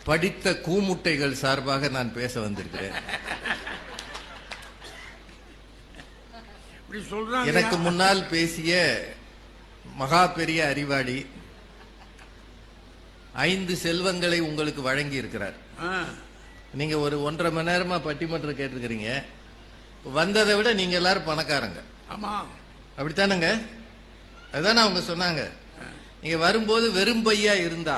படித்த கூமுட்டைகள் சார்பாக நான் பேச வந்திருக்கிறேன். எனக்கு முன்னால் பேசிய மகா பெரிய அறிவாளி 5 செல்வங்களை உங்களுக்கு வழங்கி இருக்கிறார். நீங்க ஒரு 1.5 மணி நேரமா பட்டிமன்றம் கேட்டிருக்கிறீங்க. வந்ததை விட நீங்க எல்லாரும் பணக்காரங்க. ஆமா, அப்படித்தானுங்க? அதுதானே அவங்க சொன்னாங்க. நீங்க வரும்போது வெறும் பையா இருந்தா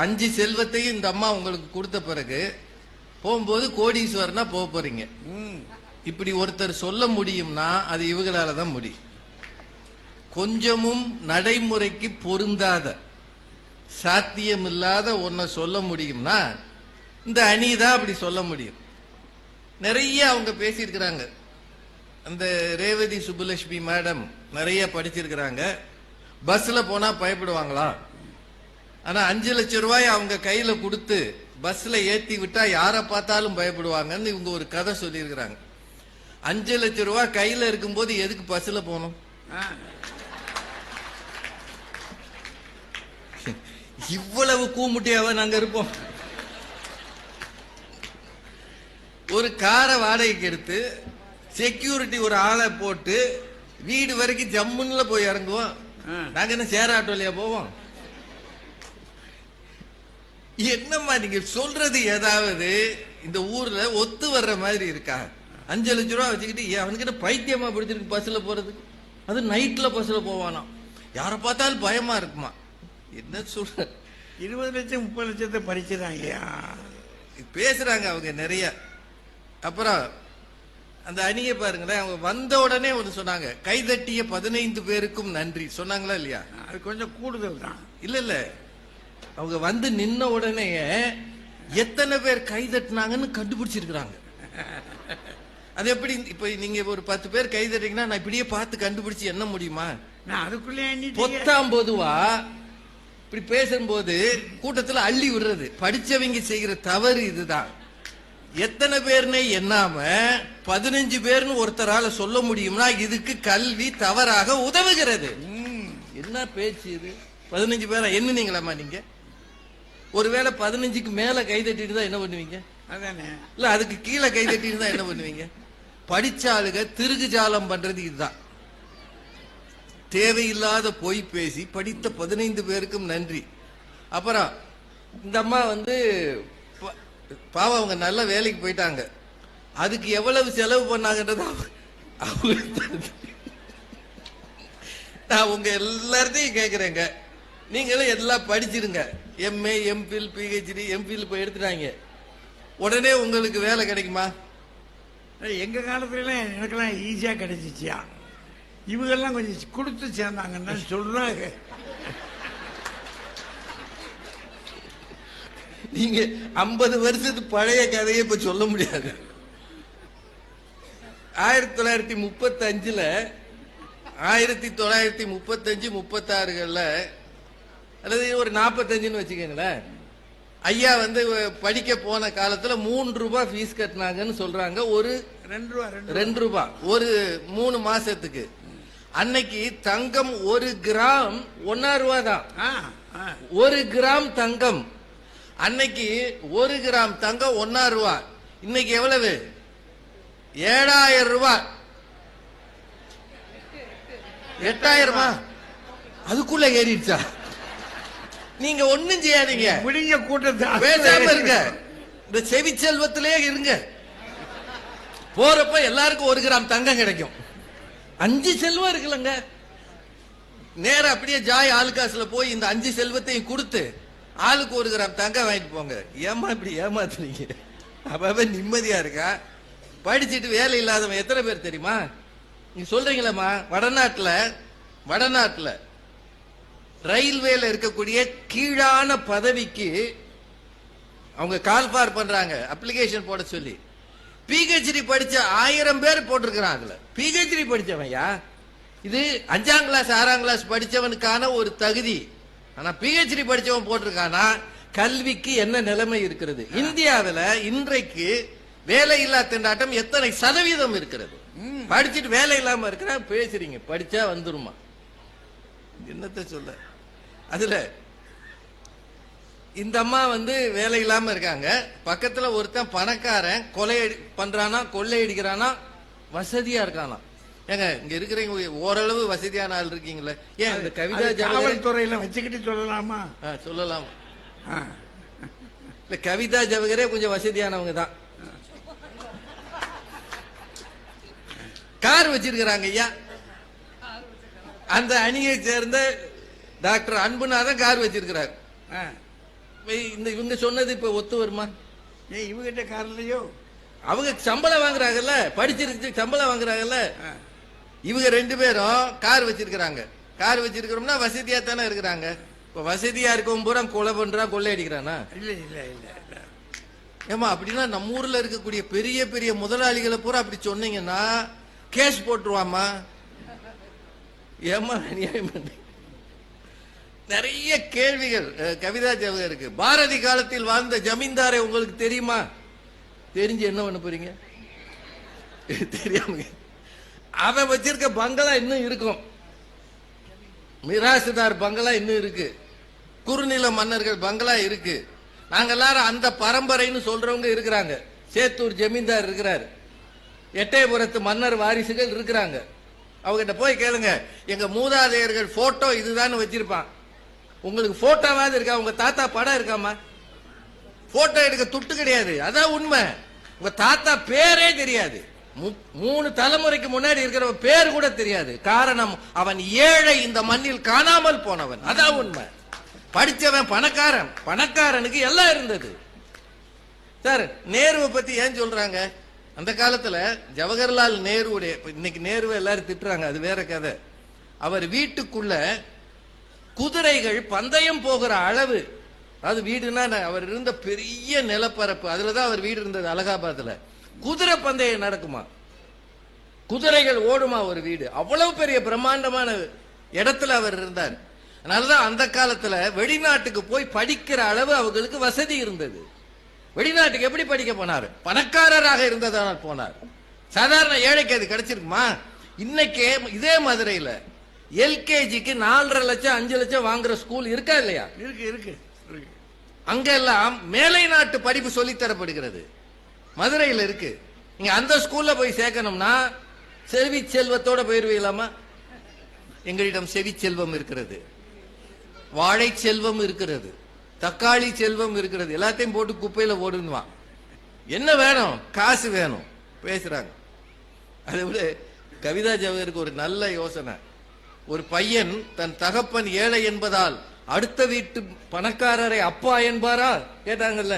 5 செல்வத்தையும் இந்த அம்மா உங்களுக்கு கொடுத்த பிறகு போகும்போது கோடீஸ்வரனா போக போறீங்க. இப்படி ஒருத்தர் சொல்ல முடியும்னா அது இவங்களால தான் முடியும். கொஞ்சமும் நடைமுறைக்கு பொருந்தாத சாத்தியமில்லாத ஒன்ன சொல்ல முடியும்னா இந்த அணி தான் அப்படி சொல்ல முடியும். நிறைய அவங்க பேசியிருக்கிறாங்க. அந்த ரேவதி சுப்புலட்சுமி மேடம் நிறைய படிச்சிருக்கிறாங்க. பஸ்ல போனா பயப்படுவாங்களா? ஆனா 5 லட்சம் ரூபாய் அவங்க கையில கொடுத்து பஸ்ல ஏத்தி விட்டா யாரை பார்த்தாலும் பயப்படுவாங்கன்னு இவங்க ஒரு கதை சொல்லி இருக்கிறாங்க. 5 லட்சம் ரூபாய் கையில இருக்கும்போது எதுக்கு பஸ்ல போகணும்? இவ்வளவு கூமுட்டியாவ நாங்க இருப்போம். ஒரு காரை வாடகைக்கு எடுத்து செக்யூரிட்டி ஒரு ஆளை போட்டு வீடு வரைக்கும் ஜம்முன்ல போய் இறங்குவோம். நாங்க என்ன சேர் ஆட்டோலையா போவோம்? என்னம்மா நீங்க சொல்றது ஏதாவது இந்த ஊர்ல ஒத்து வர்ற மாதிரி இருக்கா? 5 லட்சம் ரூபாய் வச்சுக்கிட்டு அவனுக்கு என்ன பைத்தியமா பிடிச்சிருக்கு பஸ்ல போறதுக்கு? அது நைட்ல பஸ்ல போவானா? யாரை பார்த்தாலும் பயமா இருக்குமா? என்ன சொல்ற? 20 லட்சம் 30 லட்சத்தை பறிச்சுறாங்க பேசுறாங்க அவங்க நிறைய. அப்புறம் அந்த அணியை பாருங்களேன். அவங்க வந்த உடனே ஒன்று சொன்னாங்க, கைதட்டிய 15 பேருக்கும் நன்றி சொன்னாங்களா இல்லையா? அது கொஞ்சம் கூடுதல் தான். இல்ல இல்ல, அவங்க வந்து நின்ன உடனே எத்தனை பேர் கைதட்டினாங்கன்னு கண்டுபிடிச்சிருக்கிறாங்க. அது எப்படி? இப்ப நீங்க ஒரு 10 பேர் கைதட்டீங்கன்னா நான் இப்படியே பார்த்து கண்டுபிடிச்சு என்ன முடியுமா? நான் அதுக்குள்ளே பொத்தாம் பொதுவா இப்படி பேசும்போது கூட்டத்தில் அள்ளி விடுறது படிச்சவங்க செய்கிற தவறு இதுதான். எத்தனை பேர்னு எண்ணாம 15 பேர்னு ஒருத்தரால சொல்ல முடியும்னா இதுக்கு கல்வி தவறாக உதவுகிறது. என்ன பேச்சு இது? 15 பேரா எண்ணுனீங்களாமா நீங்க? ஒருவேளை 15க்கு மேல கைதட்டிட்டு தான் என்ன பண்ணுவீங்க? அதானே. இல்ல அதுக்கு கீழே கைதட்டிட்டு தான் என்ன பண்ணுவீங்க? படிச்சாளுக திருகு ஜாலம் பண்றது இதுதான். தேவையில்லாத பொய் பேசி படித்த 15 பேருக்கும் நன்றி. அப்புறம் இந்த அம்மா வந்து பாவம் அவங்க நல்ல வேலைக்கு போயிட்டாங்க. அதுக்கு எவ்வளவு செலவு பண்ணாங்கன்றது நான் உங்க எல்லார்த்தையும் கேட்கிறேங்க. நீங்களும் எல்லாம் படிச்சிருங்க. எம்ஏ, எம்பில், பிஹெச்டி, எம்பில் போய் எடுத்துட்டாங்க. உடனே உங்களுக்கு வேலை கிடைக்குமா? எங்க காலத்துல எனக்கெல்லாம் ஈஸியா கிடைச்சிச்சியா. இவங்கெல்லாம் கொஞ்சம் கொடுத்து சேர்ந்தாங்கன்னா சொல்றாங்க. நீங்க 50 வருஷத்து பழைய கதையை இப்ப சொல்ல முடியாது. 1935 1935 36 அல்லது ஒரு 45 வச்சுக்கோங்களேன். ஐயா வந்து படிக்க போன காலத்துல 3 ரூபாய் ஃபீஸ் கட்டினாங்கன்னு சொல்றாங்க. ஒரு 2 ரூபாய் ஒரு 3 மாசத்துக்கு. அன்னைக்கு தங்கம் 1 கிராம் 1 ரூபாய் தான். 1 கிராம் தங்கம் அன்னைக்கு 1 கிராம் தங்கம் 1 ரூபாய். இன்னைக்கு எவ்வளவு? 7000 ரூபாய். 8000 அதுக்குள்ள ஏறிடுச்சா? நீங்க ஒண்ணும் செய்யாதீங்க. முடிஞ்ச கூட்டத்தை பேசாம இருங்க. இந்த செவி செல்வத்திலே இருங்க. போறப்ப எல்லாருக்கும் 1 கிராம் தங்கம் கிடைக்கும். 5 செல்வம் இருக்குல்லங்க. நேரம் அப்படியே ஜாய் ஆளுகாசுல போய் இந்த 5 செல்வத்தையும் கொடுத்து ஆளுக்கு 1 கிராம் தங்கம் வாங்கிட்டு போங்க. ஏமா இப்படி ஏமாத்துறீங்க? அவன் நிம்மதியா இருக்கா? படிச்சுட்டு வேலை இல்லாதவன் எத்தனை பேர் தெரியுமா? நீங்க சொல்றீங்களா? வடநாட்டுல ரயில்வேல இருக்கக்கூடிய கீழான பதவிக்கு அவங்க கால்பார் பண்றாங்க, அப்ளிகேஷன் போட சொல்லி. பிஹெச்டி படிச்ச 1000 பேர் போட்டிருக்கிறான். அதுல பிஹெச்டி படிச்சவன்யா. இது 5ஆம் கிளாஸ் 6ஆம் கிளாஸ் படிச்சவனுக்கான ஒரு தகுதி. ஆனா பிஹெச்டி படிச்சவன் போட்டிருக்கானா கல்விக்கு என்ன நிலைமை இருக்கிறது? இந்தியாவில் இன்றைக்கு வேலையில்லா திண்டாட்டம் எத்தனை சதவீதம் இருக்கிறது? படிச்சுட்டு வேலை இல்லாம இருக்கிற பேசுறீங்க. படிச்சா வந்துருமா? என்னத்தை சொல்ல? அதுல இந்த அம்மா வந்து வேலை இல்லாம இருக்காங்க. பக்கத்துல ஒருத்தன் பணக்காரன் பண்றானா, கொள்ளையடிக்கிறானா, வசதியா இருக்கானா. ஏங்க இங்க இருக்கிறவங்க ஓரளவு வசதியான ஆள் இருக்கீங்களே, ஏன் இந்த கவிதா ஜவஹர் காவல்துறையில வச்சுக்கிட்டு சொல்லலாமா? சொல்லலாம். ஆ. இல்ல கவிதா ஜவஹரே கொஞ்சம் வசதியானவங்க தான். கார் வச்சிருக்கிறாங்க ஐயா. அந்த அணியை சேர்ந்த டாக்டர் அன்புநாதன் கார் வச்சிருக்கிறார். ஆ. இந்த இவங்க சொன்னது இப்ப ஒத்து வருமா? ஏன் இவகிட்ட கார் இல்லையோ? அவங்க சம்பளம் வாங்குறாங்கல்ல, படிச்சிருக்கு சம்பளம் வாங்குறாங்கல்ல. ஆ. இவங்க 2 பேரும் கார் வச்சிருக்கிறாங்க. கார் வச்சிருக்கிறோம்னா வசதியா தானே இருக்கிறாங்க. இப்ப வசதியா இருக்கவும் பூரா கொலை பண்றான், கொள்ளை அடிக்கிறானா? இல்ல இல்ல இல்ல இல்ல. ஏமா அப்படின்னா நம்ம ஊர்ல இருக்கக்கூடிய பெரிய பெரிய முதலாளிகளை பூரா அப்படி சொன்னீங்கன்னா கேஸ் போட்டுருவாமா? ஏமா அநியாயம் பண்ணி நிறைய கேள்விகள் கவிதா ஜவஹருக்கு. பாரதி காலத்தில் வாழ்ந்த ஜமீன்தாரை உங்களுக்கு தெரியுமா? தெரிஞ்சு என்ன பண்ண போறீங்க? தெரியாம அவன் வச்சிருக்க பங்களா இன்னும் இருக்கும். மிராசுதார் பங்களா இன்னும் இருக்கு. குறுநில மன்னர்கள் பங்களா இருக்கு. நாங்க எல்லாரும் அந்த பரம்பரைன்னு சொல்றவங்க இருக்கிறாங்க. சேத்தூர் ஜமீன்தார் இருக்கிறார். எட்டயபுரத்து மன்னர் வாரிசுகள் இருக்கிறாங்க. அவங்கிட்ட போய் கேளுங்க, எங்க மூதாதையர்கள் போட்டோ இதுதான் வச்சிருப்பான். உங்களுக்கு போட்டோவாது இருக்கா? உங்க தாத்தா படம் இருக்காமா? போட்டோ எடுக்க துட்டு கிடையாது. அதான் உண்மை. உங்க தாத்தா பேரே தெரியாது. 3 தலைமுறைக்கு முன்னாடி இருக்கிற பேர் கூட தெரியாது. காரணம் அவன் ஏழை, இந்த மண்ணில் காணாமல் போனவன். அதான் உண்மை. படிச்சவன் பணக்காரன், பணக்காரனுக்கு எல்லாம் இருந்தது. சார் நேருவை பத்தி ஏன் சொல்றாங்க? அந்த காலத்துல ஜவஹர்லால் நேருடைய, இன்னைக்கு நேருவை எல்லாரும் திட்டுறாங்க, அது வேற கதை. அவர் வீட்டுக்குள்ள குதிரைகள் பந்தயம் போகிற அளவு, அது வீடுனா அவர் இருந்த பெரிய நிலப்பரப்பு, அதுலதான் அவர் வீடு இருந்தது அலகாபாத்ல. குதிரை பந்தயம் நடக்குமா, குதிரைகள் ஓடுமா ஒரு வீடு. அவ்வளவு பெரிய பிரம்மாண்டமான இடத்துல அவர் இருந்தார். அதனாலதான் அந்த காலத்துல வெளிநாட்டுக்கு போய் படிக்கிற அளவு அவங்களுக்கு வசதி இருந்தது. வெளிநாட்டுக்கு எப்படி படிக்க போனார்? பணக்காரராக இருந்ததால் போனார். சாதாரண ஏழைக்கு அது கிடைச்சிருக்குமா? இன்னைக்கு இதே மதுரையில எல்கேஜிக்கு 4.5 லட்சம் 5 லட்சம் வாங்குற ஸ்கூல் இருக்கா இல்லையா? இருக்கு இருக்கு. அங்கெல்லாம் மேலை நாட்டு படிப்பு சொல்லித்தரப்படுகிறது. மதுரையில் இருக்கு. நீங்க அந்த ஸ்கூல்ல போய் சேர்க்கணும்னா செவி செல்வத்தோட போயிருவீங்களாமா? எங்களிடம் செவி செல்வம் இருக்கிறது, வாழை செல்வம் இருக்கிறது, தக்காளி செல்வம் இருக்கிறது. எல்லாத்தையும் போட்டு குப்பையில ஓடுவான். என்ன வேணும்? காசு வேணும். பேசுறாங்க. அதை விட கவிதா ஜவஹருக்கு ஒரு நல்ல யோசனை. ஒரு பையன் தன் தகப்பன் ஏழை என்பதால் அடுத்த வீட்டு பணக்காரரை அப்பா என்பாரா கேட்டாங்கல்ல.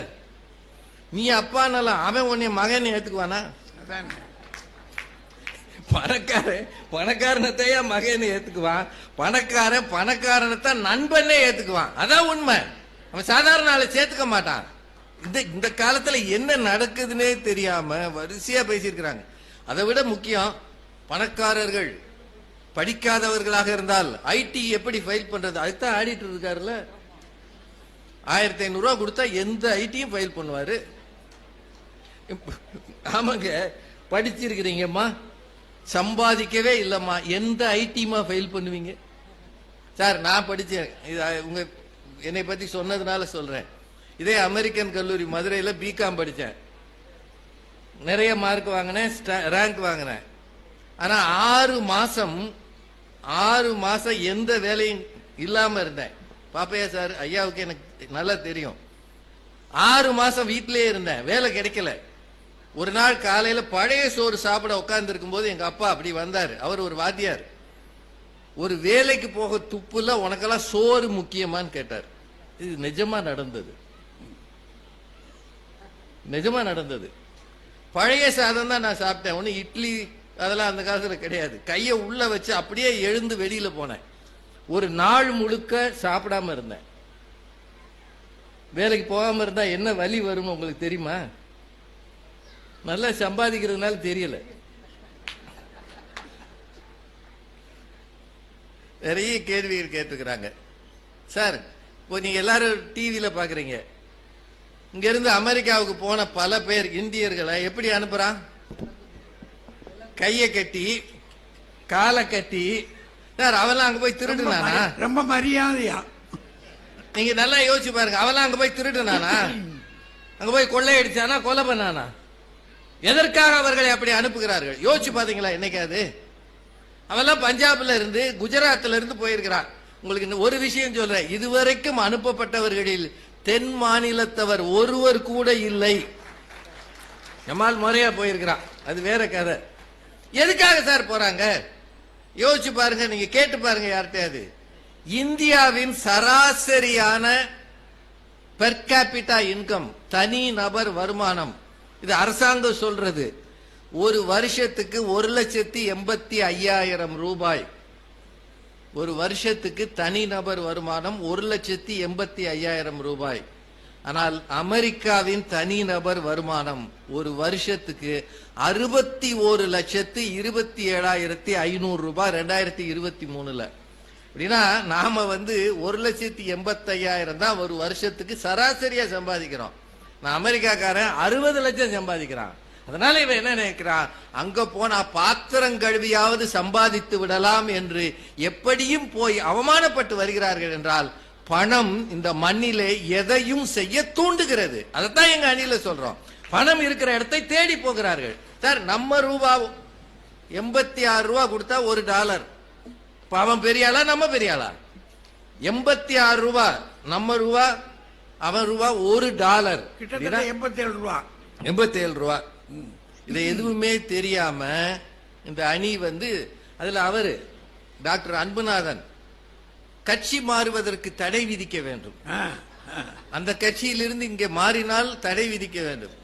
நீ அப்பானாலாம் அவன் உன்னை மகன் ஏத்துக்குவானா? பணக்காரனத்தையா மகன் ஏத்துக்குவான்? பணக்காரனத்தான் நண்பனே ஏத்துக்குவான். அதான் உண்மை. அவன் சாதாரண ஆளை சேர்த்துக்க மாட்டான். இந்த காலத்துல என்ன நடக்குதுன்னே தெரியாம வரிசையா பேசியிருக்கிறாங்க. அதை விட முக்கியம், பணக்காரர்கள் படிக்காதவர்களாக இருந்தால் ஐடி எப்படி ஃபைல் பண்றது, அதுதான் ஆடிட்டர் இருக்காருல்ல. 1500 ரூபா கொடுத்தா எந்த ஐடியும் ஃபைல் பண்ணுவாரு. ஆமாங்க, படிச்சிருக்கிறீங்கம்மா, சம்பாதிக்கவே இல்லம்மா, எந்த ஐடிமா ஃபைல் பண்ணுவீங்க? சார் நான் படிச்சேன், உங்க என்னை பத்தி சொன்னதுனால சொல்றேன். இதே அமெரிக்கன் கல்லூரி மதுரையில பிகாம் படிச்சேன். நிறைய மார்க் வாங்கினேன், ரேங்க் வாங்கினேன். ஆனா 6 மாசம் எந்த வேலையும் இல்லாம இருந்தேன். பாப்பையா சார் ஐயாவுக்கு எனக்கு நல்லா தெரியும். 6 மாசம் வீட்டிலேயே இருந்தேன், வேலை கிடைக்கல. ஒரு நாள் காலையில பழைய சோறு சாப்பிட உட்கார்ந்து இருக்கும் போது எங்க அப்பா அப்படி வந்தாரு. அவர் ஒரு வாத்தியார். ஒரு வேலைக்கு போக துப்புல உனக்கெல்லாம் சோறு முக்கியமான்னு கேட்டார். இது நிஜமா நடந்தது, நிஜமா நடந்தது. பழைய சாதம் தான் நான் சாப்பிட்டேன். ஒண்ணு இட்லி அதெல்லாம் அந்த காலத்துல கிடையாது. கையை உள்ள வச்சு அப்படியே எழுந்து வெளியில போனேன். ஒரு நாள் முழுக்க சாப்பிடாம இருந்தேன். வேலைக்கு போகாம இருந்தா என்ன வலி வரும் உங்களுக்கு தெரியுமா? நல்லா சம்பாதிக்கிறதுனால தெரியல. நிறைய கேள்விகள் கேட்டுக்கிறாங்க. சார் இப்போ நீங்க எல்லாரும் டிவியில பாக்குறீங்க, இங்க இருந்து அமெரிக்காவுக்கு போன பல பேர் இந்தியர்களை எப்படி அனுப்புறான்? கைய கட்டி காலை கட்டி. சார் அவெல்லாம் அங்க போய் திருடுனானா? ரொம்ப மரியாதையா நீங்க நல்லா யோசிச்சு பாருங்க. அவெல்லாம் அங்க போய் திருடுனானா? அங்க போய் கொள்ளையடிச்சானா? கொலை பண்ணானா? எதற்காக அவர்களை அப்படி அனுப்புகிறார்கள்? யோசிச்சு பாத்தீங்களா என்னைக்காது? அவெல்லாம் பஞ்சாப்ல இருந்து குஜராத்ல இருந்து போயிருக்கிறான். உங்களுக்கு ஒரு விஷயம் சொல்றேன், இதுவரைக்கும் அனுப்பப்பட்டவர்களில் தென் மாநிலத்தவர் ஒருவர் கூட இல்லை. ஜமால் முறையா போயிருக்கிறான், அது வேற கதை. எதுக்காக சார் போறாங்க? யோசிச்சு பாருங்க, நீங்க கேட்டு பாருங்க யார்கிட்டயாவது. இந்தியாவின் சராசரியான பெர் கேபிட்டா இன்கம், தனி நபர் வருமானம், இது அரசாங்கம் சொல்றது, ஒரு வருஷத்துக்கு 1,85,000 ரூபாய். ஒரு வருஷத்துக்கு தனி நபர் வருமானம் 1,85,000 ரூபாய். ஆனால் அமெரிக்காவின் தனி நபர் வருமானம் ஒரு வருஷத்துக்கு 61,27,500 ரூபாய் 2023. அப்படின்னா நாம 1,85,000 தான் ஒரு வருஷத்துக்கு சராசரியா சம்பாதிக்கிறோம். நான் அமெரிக்காக்காரன் 60 லட்சம் சம்பாதிக்கிறான். அதனால இவன் என்ன நினைக்கிறான், அங்க போனா பாத்திரம் கழுவியாவது சம்பாதித்து விடலாம் என்று எப்படியும் போய் அவமானப்பட்டு வருகிறார்கள். என்றால் பணம் இந்த மண்ணிலே எதையும் செய்ய தூண்டுகிறது. அதைத்தான் எங்க அணியில சொல்றோம். பணம் இருக்கிற இடத்தை தேடி போகிறார்கள். சார், நம்ம ரூபா 86 ரூபா கொடுத்தா $1. அவன் பெரியாளா நம்ம பெரியாளா? 86 ரூபா நம்ம ரூபா, அவன் ரூபா $1. கிட்டத்தட்ட 87 ரூபா. 87 ரூபா. இதை எதுவுமே தெரியாம இந்த அணி அதுல அவரு டாக்டர் அன்புநாதன் கட்சி மாறுவதற்கு தடை விதிக்க வேண்டும். அந்த கட்சியிலிருந்து இங்க மாறினால் தடை விதிக்க வேண்டும்.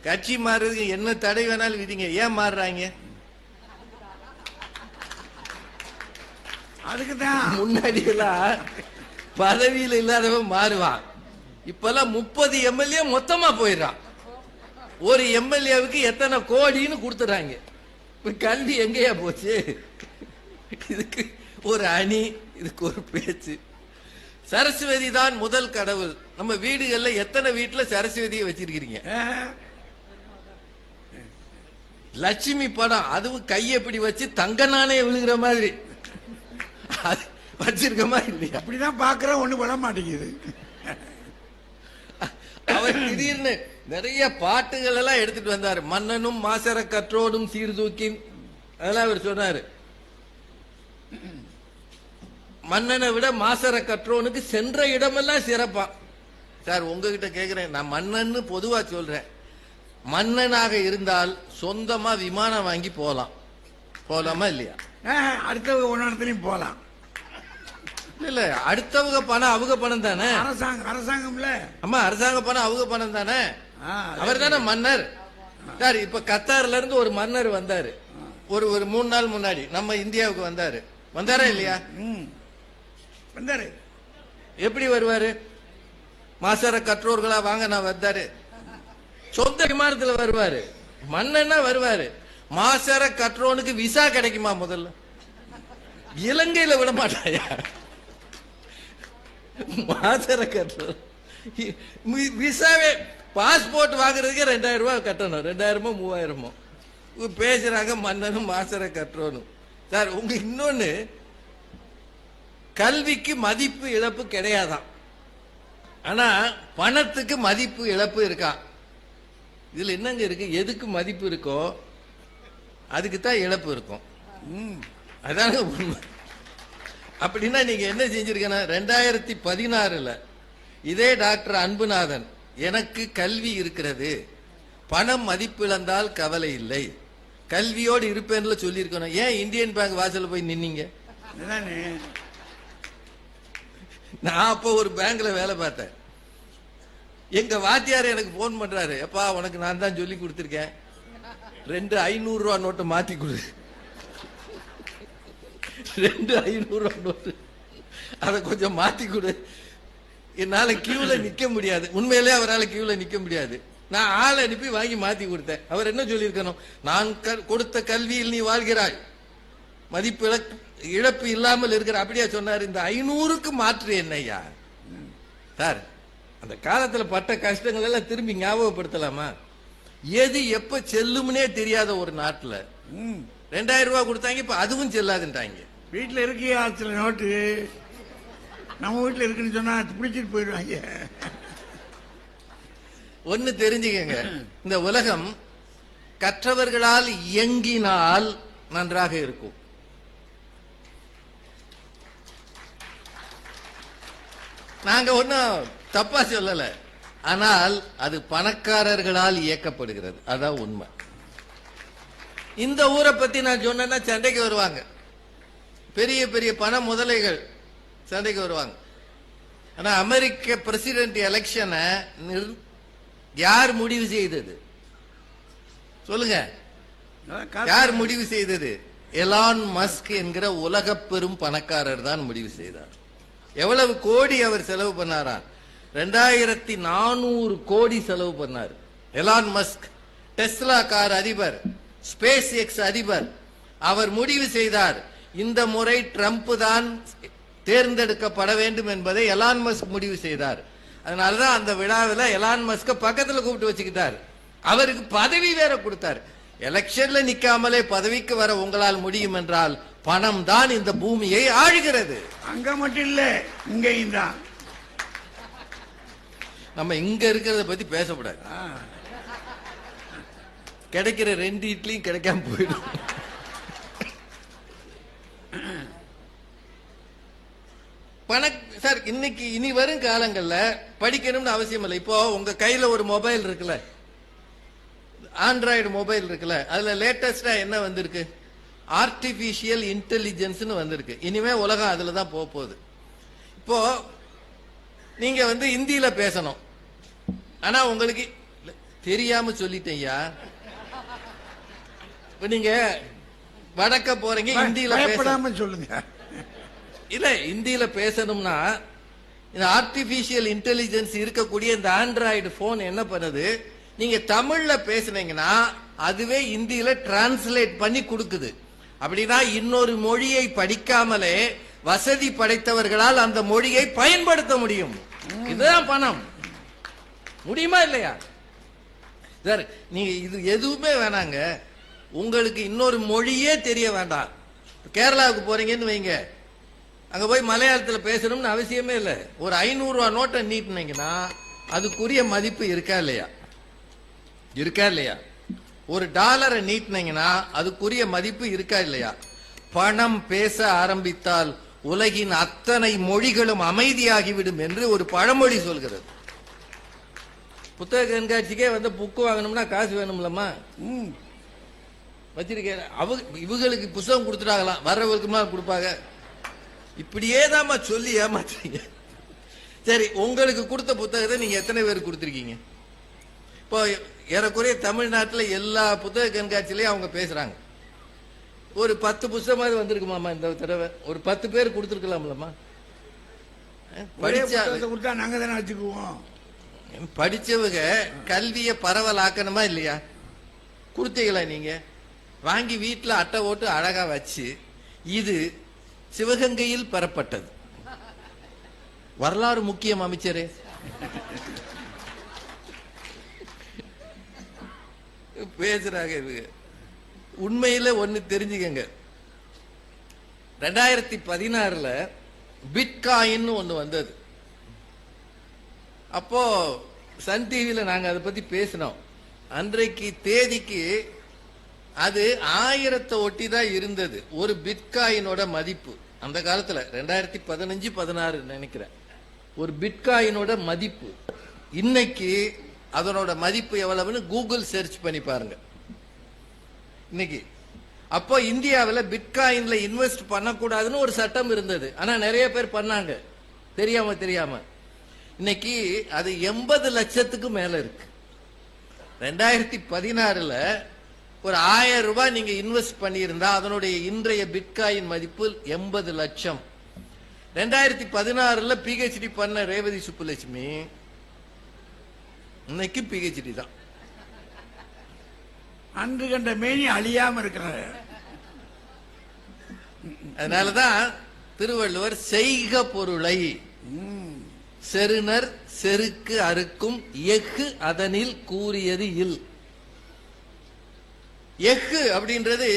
கட்சி மாறுறதுக்கு என்ன தடை வேணாலும் விதிங்க. ஏன் மாறுறாங்க? அதுக்குதான் முன்னாடி எல்லாம் பதவியில் இல்லாதவன் மாறுவான். இப்பெல்லாம் 30 எம்எல்ஏ மொத்தமா போயிடறான். ஒரு எம்எல்ஏவுக்கு எத்தனை கோடின்னு கொடுத்துறாங்க. கல்வி எங்கேயா போச்சு? இதுக்கு ஒரு அணி, இதுக்கு ஒரு பேச்சு. சரஸ்வதி தான் முதல் கடவுள். நம்ம வீடுகள்ல எத்தனை வீட்டுல சரஸ்வதியை வச்சிருக்கீங்க? லட்சுமி படம், அதுவும் கையை இப்படி வச்சு தங்க நாணயம் விழுகிற மாதிரி வச்சிருக்கமா இல்லையா? அப்படிதான் பாக்குறேன், ஒண்ணு பண்ண மாட்டேங்குது. அவர் திடீர்னு நிறைய பாட்டுகள் எல்லாம் எடுத்துட்டு வந்தாரு. மன்னனும் மாசர கற்றோடும் சீர்தூக்கி, அதெல்லாம் அவர் சொன்னாரு. மன்னனை விட மாசர கற்றோனுக்கு சென்ற இடமெல்லாம் சிறப்பா. சார், உங்ககிட்ட கேக்குறேன், நான் மன்னன்னு பொதுவா சொல்றேன். மன்னனாக இருந்தால் சொந்தமா விமானம் வாங்கி போலாமா இல்லையா? அடுத்தவங்க ஒன்னத்தையும் போலாம். இல்ல, அடுத்தவங்க பணம் அவங்க பணம் தானே. அரசாங்கம்ல. ஆமா, அரசாங்க பணம் அவங்க பணம் தானே. அவர் தானே மன்னர். சார், இப்ப கத்தார்ல இருந்து ஒரு மன்னர் வந்தாரு. ஒரு 3 நாள் முன்னாடி நம்ம இந்தியாவுக்கு வந்தாரா இல்லையா? வந்தாரு. எப்படி வருவாரு? மாசர கற்றோர்களா வாங்க நான் வந்தாரு. சொந்த விமானத்துல வருவாரு. மன்னன்னா வருவாரு. மாசர கற்றோனுக்கு விசா கிடைக்குமா? முதல்ல இலங்கையில விட மாட்டாயா? மாசர கற்றோன் விசாவே, பாஸ்போர்ட் வாங்குறதுக்கு 2000 ரூபாய் கட்டணும். 2000மோ 3000மோ பேசுறாங்க மன்னனும் மாசர கற்றோனும். சார், உங்க இன்னொன்னு, கல்விக்கு மதிப்பு இழப்பு கிடையாதான், ஆனா பணத்துக்கு மதிப்பு இழப்பு இருக்கா? இதுல என்னங்க இருக்கு? எதுக்கு மதிப்பு இருக்கோ அதுக்கு தான் இழப்பு இருக்கும். அதான உண்மை. அப்படின்னா நீங்க என்ன செஞ்சிருக்கீங்க? 2016 இதே டாக்டர் அன்புநாதன், எனக்கு கல்வி இருக்கிறது, பணம் மதிப்பிழந்தால் கவலை இல்லை, கல்வியோடு இருப்பேன்ல சொல்லியிருக்கணும். ஏன் இந்தியன் பேங்க் வாசல்ல போய் நின்னீங்க? நான் அப்போ ஒரு பேங்க்ல வேலை பார்த்தேன். எங்க வாத்தியார் எனக்கு போன் பண்றாரு, எப்பா உனக்கு நான் தான் சொல்லி கொடுத்திருக்கேன், 2 500 ரூபா நோட்டை மாத்தி கொடு. 2 500 ரூபா நோட்டு, அதை கொஞ்சம் மாத்தி கொடு. என்னால கியூல நிக்க முடியாது. உண்மையிலே அவரால் கியூல நிக்க முடியாது. நான் ஆளை அனுப்பி வாங்கி மாத்தி கொடுத்தேன். அவர் என்ன சொல்லியிருக்கணும்? நான் கொடுத்த கல்வியில் நீ வாழ்கிறாய், மதிப்பு இழப்பு இல்லாமல் இருக்கிற. அப்படியா சொன்னார்? இந்த 500க்கு மாற்று என்னையா? சார், அந்த காலத்துல பட்ட கஷ்டங்கள் எல்லாம் திரும்பி ஞாபகப்படுத்தலாமா? எது எப்ப செல்லும்னே தெரியாத ஒரு நாட்டுல 2000 ரூபாய் கொடுத்தாங்க, இப்ப அதுவும் செல்லாதுன்றாங்க. வீட்டுல இருக்கியா சில நோட்டு? நம்ம வீட்டுல இருக்குன்னு சொன்னா பிடிச்சிட்டு போயிடுவாங்க. ஒன்னு தெரிஞ்சுக்கங்க, இந்த உலகம் கற்றவர்களால் இயங்கினால் நன்றாக இருக்கும். நாங்க ஒன்னும் தப்பா சொல்லல, ஆனால் அது பணக்காரர்களால் இயக்கப்படுகிறது. அதான் உண்மை. இந்த ஊரை பத்தி நான் சொன்னேன்னா சண்டைக்கு வருவாங்க. பெரிய பெரிய பண முதலைகள் சண்டைக்கு வருவாங்க. ஆனா அமெரிக்க பிரசிடென்ட் எலெக்ஷனை யார் முடிவு செய்தது சொல்லுங்க? யார் முடிவு செய்தது? எலான் மஸ்க் என்கிற உலக பெரும் பணக்காரர் தான் முடிவு செய்தார். எவ்வளவு கோடி அவர் செலவு பண்ணாரா? 2400 கோடி செலவு பண்ணார் எலான் மஸ்க். டெஸ்லா கார் அதிபர், ஸ்பேஸ் எக்ஸ் அதிபர். அவர் முடிவு செய்தார், இந்த முறை ட்ரம்ப் தான் தேர்ந்தெடுக்கப்பட வேண்டும் என்பதை எலான் மஸ்க் முடிவு செய்தார். அதனாலதான் அந்த விழாவில் எலான் மஸ்க பக்கத்துல கூப்பிட்டு வச்சுக்கிட்டார். அவருக்கு பதவி வேற கொடுத்தார். எலெக்ஷன்ல நிக்காமலே பதவிக்கு வர உங்களால் முடியும் என்றால் பணம் தான் இந்த பூமியை ஆளுகிறது. அங்க மட்டும் இல்ல, இங்கேயும் தான். நம்ம இங்க இருக்கிறத பத்தி பேசக்கூடாது. கிடைக்கிற 2 இட்லியும் கிடைக்காம போயிடும். சார், இன்னைக்கு இனி வரும் காலங்கள்ல படிக்கணும்னு அவசியம் இல்லை. இப்போ உங்க கையில ஒரு மொபைல் இருக்குல்ல, ஆண்ட்ராய்டு மொபைல் இருக்குல்ல, அதுல லேட்டஸ்டா என்ன வந்திருக்கு? ஆர்டிபிஷியல் இன்டெலிஜென்ஸ் வந்திருக்கு. இனிமே உலகம் அதுல தான் போக போகுது. இப்போ நீங்க இந்தியில பேசணும், ஆனா உங்களுக்கு தெரியாம சொல்லிட்டேயா. இப்ப நீங்க வடக்க போறீங்க, இந்தியில பயப்படாம சொல்லுங்க. இல்ல, இந்தியில பேசணும்னா இந்த ஆர்டிபிஷியல் இன்டெலிஜென்ஸ் இருக்கக்கூடிய இந்த ஆண்ட்ராய்டு போன் என்ன பண்ணுது? நீங்க தமிழ்ல பேசுனீங்கன்னா அதுவே இந்தியில டிரான்ஸ்லேட் பண்ணி கொடுக்குது. அப்படின்னா இன்னொரு மொழியை படிக்காமலே வசதி படைத்தவர்களால் அந்த மொழியை பயன்படுத்த முடியும். இதுதான் பணம். முடியுமா இல்லையா சார்? நீங்க இது எதுவுமே வேணாங்க, உங்களுக்கு இன்னொரு மொழியே தெரிய வேண்டாம். கேரளாவுக்கு போறீங்கன்னு வைங்க, அங்க போய் மலையாளத்துல பேசணும்னு அவசியமே இல்லை. ஒரு 500 ரூபாய் நோட்டை நீட்டினீங்கன்னா அதுக்குரிய மதிப்பு இருக்கா இல்லையா? இருக்கா இல்லையா? ஒரு டாலரை நீட்டினீங்கன்னா அதுக்குரிய மதிப்பு இருக்கா இல்லையா? பணம் பேச ஆரம்பித்தால் உலகின் அத்தனை மொழிகளும் அமைதியாகிவிடும் என்று ஒரு பழமொழி சொல்கிறது. புத்தக கண்காட்சிக்கே புக்கு வாங்கணும்னா காசு வேணும்லம்மா. வச்சிருக்க இவங்களுக்கு புத்தகம் கொடுத்துட்டாங்களாம், வர்றவர்களுக்கு கொடுப்பாங்க. இப்படியே தான் சொல்லி ஏமாத்துறீங்க. சரி, உங்களுக்கு கொடுத்த புத்தகத்தை நீங்க எத்தனை பேருக்கு கொடுத்துருக்கீங்க? இப்போ ஏறக்குறைய தமிழ்நாட்டில் எல்லா புத்தக கண்காட்சியிலையும் அவங்க பேசுறாங்க. ஒரு 10 புத்தகமாவது வந்திருக்குமாமா இந்த தடவை? ஒரு 10 பேர் கொடுத்துருக்கலாம்லம்மா. கொடுத்தா நாங்க தானே வச்சுக்குவோம். படிச்சவங்க கல்வியை பரவலாக்கணுமா இல்லையா? கொடுத்தீங்களா? நீங்க வாங்கி வீட்டில் அட்டை ஓட்டு அழகா வச்சு, இது சிவகங்கையில் பெறப்பட்டது. வரலாறு முக்கியம் அமைச்சரே. பேசுறாங்க. உண்மையில ஒன்னு தெரிஞ்சுக்கங்க, 2016ல பிட்காயின் ஒண்ணு வந்தது. அப்போ சன் டிவியில நாங்க அதை பத்தி பேசினோம். அன்றைக்கு தேதிக்கு அது 1000 ஒட்டி தான் இருந்தது ஒரு பிட்காயினோட மதிப்பு. அந்த காலத்துல 2015-16 நினைக்கிறேன், ஒரு பிட்காயினோட மதிப்பு. இன்னைக்கு அதனோட மதிப்பு எவ்வளவுன்னு கூகுள் சர்ச் பண்ணி பாருங்க இன்னைக்கு. அப்போ இந்தியாவில் பிட்காயின்ல இன்வெஸ்ட் பண்ணக்கூடாதுன்னு ஒரு சட்டம் இருந்தது. ஆனா நிறைய பேர் பண்ணாங்க தெரியாம. இன்னைக்கு அது 80 லட்சத்துக்கு மேல இருக்கு. 2016ல ஒரு 1000 ரூபாய் நீங்க இன்வெஸ்ட் பண்ணியிருந்தா அதனுடைய இன்றைய பிட்காயின் மதிப்பு 80 லட்சம். 2016ல பிஹெச்டி பண்ண ரேவதி சுப்புலட்சுமி இன்னைக்கு பிஹெச்டி தான். அன்று கண்ட மேனி அழியாம இருக்கிறார். அதனாலதான் திருவள்ளுவர் செய்க பொருளை செருணர் செருக்கு அறுக்கும் எஃகு அதனில் கூறியது இல். எஃகு அப்படின்றது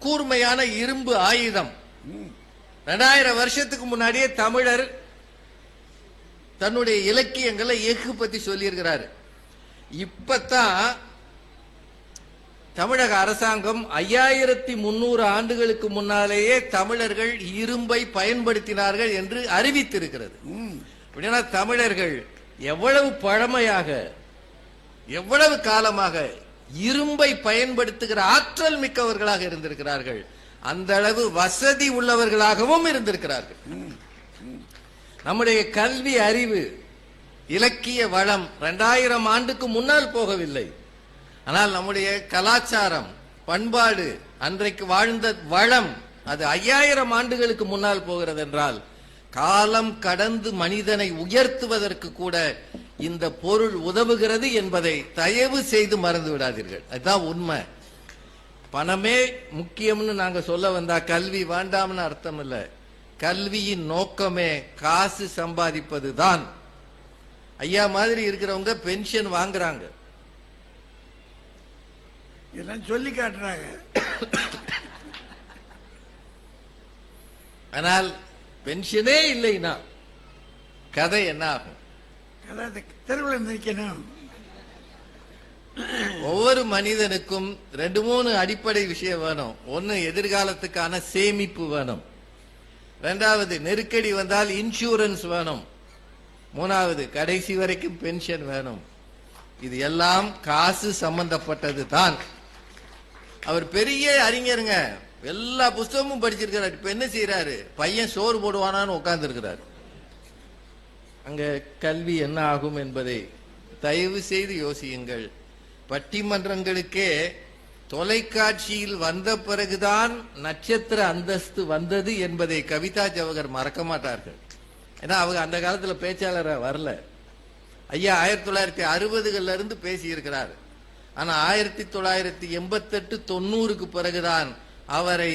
கூர்மையான இரும்பு ஆயுதம். 2000 வருஷத்துக்கு முன்னாடியே தமிழர் தன்னுடைய இலக்கியங்களை எஃகு பத்தி சொல்லியிருக்கிறாரு. இப்பதான் தமிழக அரசாங்கம் 5300 ஆண்டுகளுக்கு முன்னாலேயே தமிழர்கள் இரும்பை பயன்படுத்தினார்கள் என்று அறிவித்திருக்கிறது. அப்படின்னா தமிழர்கள் எவ்வளவு பழமையாக, எவ்வளவு காலமாக இரும்பை பயன்படுத்துகிற ஆற்றல் மிக்கவர்களாக இருந்திருக்கிறார்கள். அந்த அளவு வசதி உள்ளவர்களாகவும் இருந்திருக்கிறார்கள். நம்முடைய கல்வி அறிவு, இலக்கிய வளம் 2000 ஆண்டுக்கு முன்னால் போகவில்லை. ஆனால் நம்முடைய கலாச்சாரம், பண்பாடு, அன்றைக்கு வாழ்ந்த வளம் அது 5000 ஆண்டுகளுக்கு முன்னால் போகிறது என்றால், காலம் கடந்து மனிதனை உயர்த்துவதற்கு கூட இந்த பொருள் உதவுகிறது என்பதை தயவு செய்து மறந்து விடாதீர்கள். அதுதான் உண்மை. பணமே முக்கியம்னு நாங்க சொல்ல வந்தா கல்வி வேண்டாம்னு அர்த்தம் இல்ல. கல்வியின் நோக்கமே காசு சம்பாதிப்பது தான். ஐயா மாதிரி இருக்கிறவங்க பென்ஷன் வாங்குறாங்க, இதெல்லாம் சொல்லி காட்டுறாங்க. ஆனால் பென்ஷனே இல்லைன்னா கதை என்ன ஆகும்? தெருவில் நிற்கணும். ஒவ்வொரு மனிதனுக்கும் 2-3 அடிப்படை விஷயம் வேணும். ஒன்னு, எதிர்காலத்துக்கான சேமிப்பு வேணும். 2வது, நெருக்கடி வந்தால் இன்சூரன்ஸ் வேணும். 3வது, கடைசி வரைக்கும் பென்ஷன் வேணும். இது எல்லாம் காசு சம்பந்தப்பட்டது தான். அவர் பெரிய அறிஞருங்க, எல்லா புஸ்தகமும் படிச்சிருக்கிறார். இப்ப என்ன செய்யறாரு? பையன் சோறு போடுவானான்னு உட்கார்ந்து இருக்கிறார். அங்க கல்வி என்ன ஆகும் என்பதை தயவு செய்து யோசியுங்கள். பட்டிமன்றங்களுக்கே தொலைக்காட்சியில் வந்த பிறகுதான் நட்சத்திர அந்தஸ்து வந்தது என்பதை கவிதா ஜவஹர் மறக்க மாட்டார்கள். ஏன்னா அவங்க அந்த காலத்துல பேச்சாளர வரல. ஐயா 1960கள்ல இருந்து பேசி இருக்கிறார். ஆனா 1988-90க்கு பிறகுதான் அவரை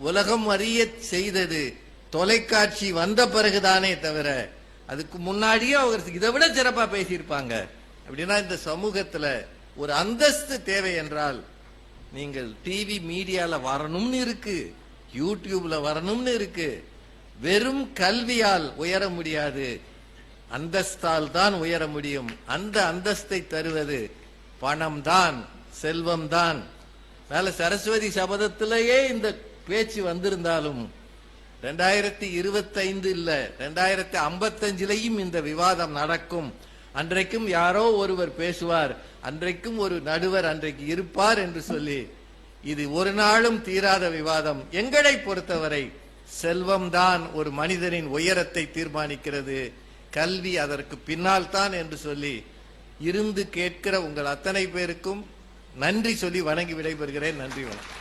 உலகம் அறிய செய்தது தொலைக்காட்சி வந்த பிறகுதானே தவிர, அதுக்கு முன்னாடியே அவர் இதை விட சிறப்பா பேசியிருப்பாங்க. அப்படின்னா இந்த சமூகத்துல ஒரு அந்தஸ்து தேவை என்றால் நீங்கள் டிவி மீடியால வரணும்னு இருக்கு, யூடியூப்ல வரணும்னு இருக்கு. வெறும் கல்வியால் உயர முடியாது, அந்தஸ்தால் தான் உயர முடியும். அந்த அந்தஸ்தை தருவது பணம் தான், செல்வம் தான். சரஸ்வதி சபதத்திலேயே இந்த பேச்சு வந்திருந்தாலும் 2025 இல்ல 2055லையும் இந்த விவாதம் நடக்கும். அன்றைக்கும் யாரோ ஒருவர் பேசுவார், அன்றைக்கும் ஒரு நடுவர் அன்றைக்கு இருப்பார் என்று சொல்லி இது ஒரு நாளும் தீராத விவாதம். எங்களை பொறுத்தவரை செல்வம் தான் ஒரு மனிதனின் உயரத்தை தீர்மானிக்கிறது, கல்வி அதற்கு பின்னால் தான் என்று சொல்லி இருந்து கேட்கிற உங்கள் அத்தனை பேருக்கும் நன்றி சொல்லி வணங்கி விடைபெறுகிறேன். நன்றி, வணக்கம்.